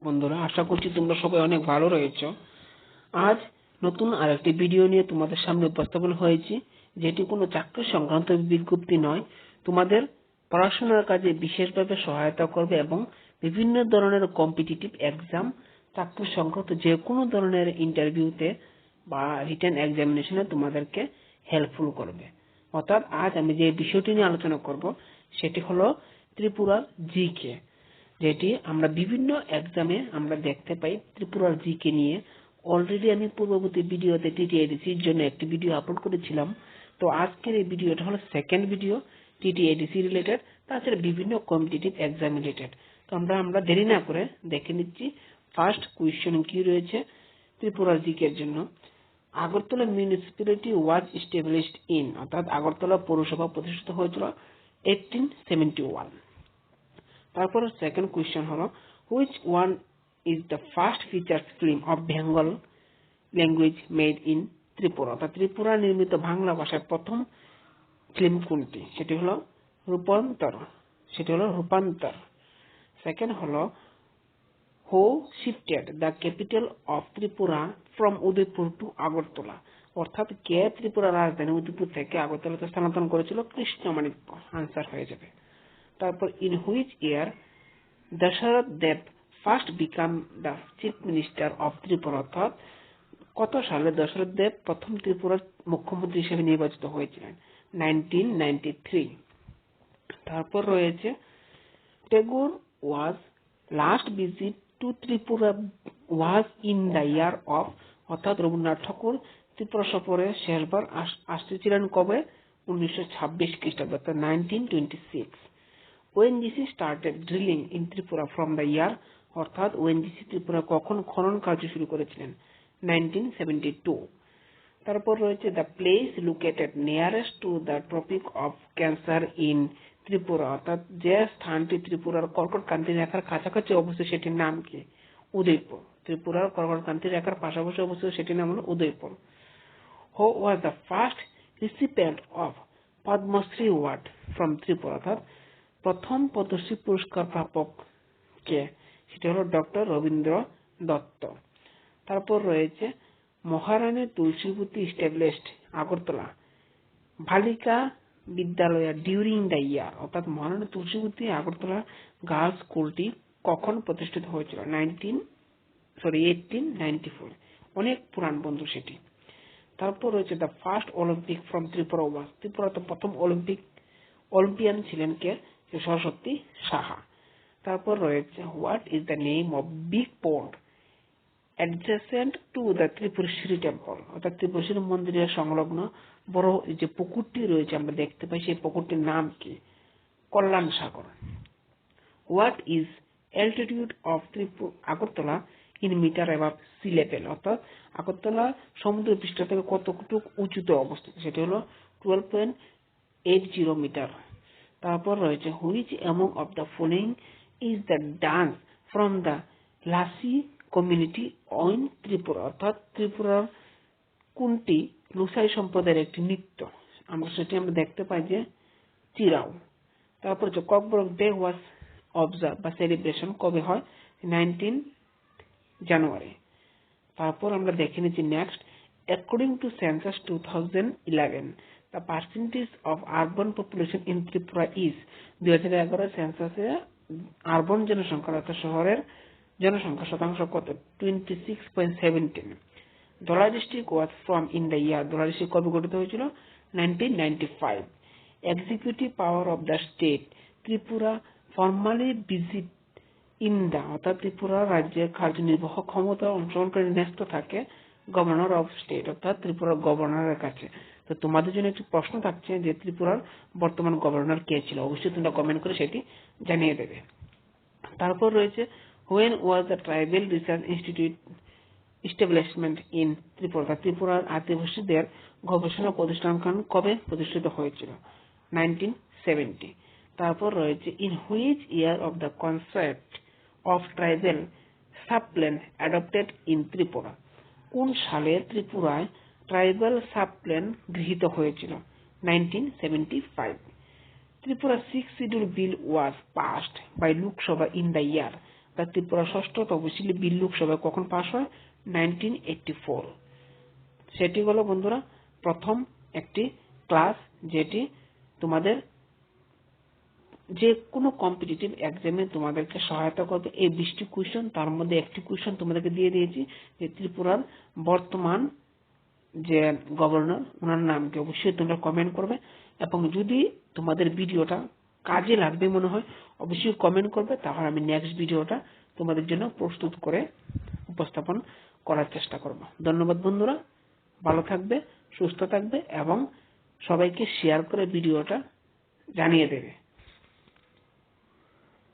বন্ধুরা, আশা করছি তোমরা সবাই অনেক ভালো রয়েছো। আজ নতুন আরেকটি ভিডিও নিয়ে তোমাদের সামনে উপস্থাপন হয়েছি, যেটি কোনো চাকরি সংক্রান্ত বিজ্ঞপ্তি নয়, তোমাদের পড়াশোনার কাজে বিশেষভাবে সহায়তা করবে এবং বিভিন্ন ধরনের কম্পিটিটিভ এক্সাম, চাকরি সংক্রান্ত যে কোনো ধরনের ইন্টারভিউতে বা রিটেন এক্সামিনেশনে তোমাদেরকে হেল্পফুল করবে। অর্থাৎ আজ আমি যে বিষয়টি নিয়ে আলোচনা করব সেটি হলো ত্রিপুরার জিকে, যেটি আমরা বিভিন্ন এক্সামে আমরা দেখতে পাই। ত্রিপুরার জিকে নিয়ে অলরেডি আমি পূর্ববর্তী ভিডিওতে টিটিএডিসির জন্য একটি ভিডিও আপলোড করেছিলাম। তো আজকের এই ভিডিওটা হলো সেকেন্ড ভিডিও টিটিএডিসি রিলেটেড, তাছাড়া বিভিন্ন কম্পিটিটিভ এক্সাম রিলেটেড। তো আমরা দেরি না করে দেখে নিচ্ছি ফার্স্ট কোয়েশ্চন কি রয়েছে ত্রিপুরার জিকের জন্য। Agartala municipality was established in, অর্থাৎ আগরতলা পৌরসভা প্রতিষ্ঠিত হয়েছিল 1871। তারপর সেকেন্ড কোয়েশ্চন হলো which one is the first features film of Bengal language made in Tripura, অর্থাৎ ত্রিপুরা নির্মিত বাংলা ভাষার প্রথম ফিল্ম কোনটি? সেটি হলো রূপান্তর। সেকেন্ড হলো who shifted the capital of Tripura from Udaipur to Agartala, অর্থাৎ কে ত্রিপুরা রাজধানী উদয়পুর থেকে আগরতলাতে স্থানান্তর করেছিল? কৃষ্ণমাণিক্য। আনসার হয়ে যাবে। তারপর in which year Dasharath Deb first became the chief minister of Tripura, অর্থাৎ কত সালে দশরথ দেব প্রথম ত্রিপুরার মুখ্যমন্ত্রী হিসেবে নির্বাচিত হয়েছিলেন? 1993। তারপর রয়েছে টেগোর ওয়াজ last visit to Tripura was in the year of, অর্থাৎ রবীন্দ্রনাথ ঠাকুর ত্রিপুরা সফরে শেষবার আসতেছিলেন কবে? 1926 খ্রিস্টাব্দ, অর্থাৎ 1926। ONGC started drilling in Tripura from the year, অর্থাৎ ONGC ত্রিপুরা কখন খনন কার্য শুরু করেছিলেন? 1972। তারপর রয়েছে the place located nearest to the tropic of cancer in Tripura, অর্থাৎ যে স্থানটি ত্রিপুরার কর্কটক্রান্তি রেখার কাছাকাছি অবস্থিত সেটির নাম কি? উদয়পুর। ত্রিপুরার কর্কটক্রান্তি রেখার পাশাপাশি অবস্থিত সেটির নাম হলো Udaipur. Who was the first recipient of Padmashri award from Tripura, অর্থাৎ প্রথম পদ্মশ্রী পুরস্কার প্রাপক কে? সেটা হলো ডক্টর রবীন্দ্র দত্ত। তারপর রয়েছে মহারানী তুলসীবতী স্টাবলিশড আগরতলা বালিকা বিদ্যালয় ডিউরিং দ্য ইয়ার, অর্থাৎ মহারানী তুলসীবতী আগরতলা গার্লস স্কুলটি কখন প্রতিষ্ঠিত হয়েছিল? 1894। অনেক পুরান বন্ধু সেটি। তারপর রয়েছে the first Olympic from Tripura was, ত্রিপুরাতে প্রথম অলিম্পিয়ান ছিলেন কে? সরস্বতী সাহা। তারপর রয়েছে what is the name of big pond adjacent to the Tripureswari temple, অর্থাৎ ত্রিপুরেশ্বরী মন্দিরের সংলগ্ন বড় যে পুকুরটি রয়েছে আমরা দেখতে পাই, সেই পুকুরটির নাম কি? Kalyan Sagar. What is altitude of Agartala in meter above sea level, অর্থাৎ আগরতলা সমুদ্র পৃষ্ঠ থেকে কতটুকু উঁচুতে অবস্থিত? সেটি হলো 12.80 মিটার। তারপর রয়েছে which among of the following is the dance from the lassi community in Tripura, অর্থাৎ ত্রিপুরার কোনটি লুসাই সম্প্রদায়ের একটি নৃত্য? সেটি আমরা দেখতে পাই যে চিরাও। তারপর হচ্ছে ককবরক ডে ওয়াজ অবজার্ভ বা সেলিব্রেশন কবে হয়? 19 জানুয়ারি। তারপর আমরা দেখে নিচ্ছি next, according to census 2011 the percentage of urban population in Tripura is, 2011 সেন্সাসে আরবান জনসংখ্যা অর্থাৎ শহরের জনসংখ্যা শতাংশ কত? 26.17। Dhalai district was form in the year, Dhalai district কবে গঠিত হয়েছিল? 1995। Executive power of the state Tripura formally visit in the, অর্থাৎ ত্রিপুরা রাজ্যের কার্যনির্বাহ ক্ষমতা অংশগ্রহণকারী ন্যস্ত থাকে গভর্নর অফ স্টেট, অর্থাৎ ত্রিপুরার গভর্নরের কাছে। তো তোমাদের জন্য একটি প্রশ্ন থাকছে যে ত্রিপুরার বর্তমান গভর্নর কে ছিল? অবশ্যই তোমরা কমেন্ট করে সেটি জানিয়ে দেবে। তারপর রয়েছে when was the tribal research institute establishment in Tripura, ত্রিপুরার আদিবাসীদের গবেষণা প্রতিষ্ঠান কবে প্রতিষ্ঠিত হয়েছিল? 1970। তারপর রয়েছে in which year of the concept of tribal subplan adopted in Tripura, কোন সালে ত্রিপুরায় ট্রাইবাল সাবপ্ল্যান গৃহীত হয়েছিল? 1975। Tripura 6th Schedule Bill was passed by Lok Sabha in the year, the Tripura ষষ্ঠ তফসিলি বিল লোকসভায় কখন পাশ হয়? 1984। সেটি হলো বন্ধুরা প্রথম একটি ক্লাস যেটি তোমাদের যে কোনো কম্পিটিটিভ এক্সামে তোমাদেরকে সহায়তা করবে। এই 20টি কোয়েশ্চেন, তার মধ্যে একটি কোয়েশ্চেন তোমাদেরকে দিয়ে দিয়েছি যে ত্রিপুরার বর্তমান যে গভর্নর ওনার নাম কি, অবশ্যই তোমরা কমেন্ট করবে। এবং যদি তোমাদের ভিডিওটা কাজে লাগবে মনে হয় অবশ্যই কমেন্ট করবে, তাহলে আমি নেক্সট ভিডিওটা তোমাদের জন্য প্রস্তুত করে উপস্থাপন করার চেষ্টা করব। ধন্যবাদ বন্ধুরা, ভালো থাকবে, সুস্থ থাকবে এবং সবাইকে শেয়ার করে ভিডিওটা জানিয়ে দেবে।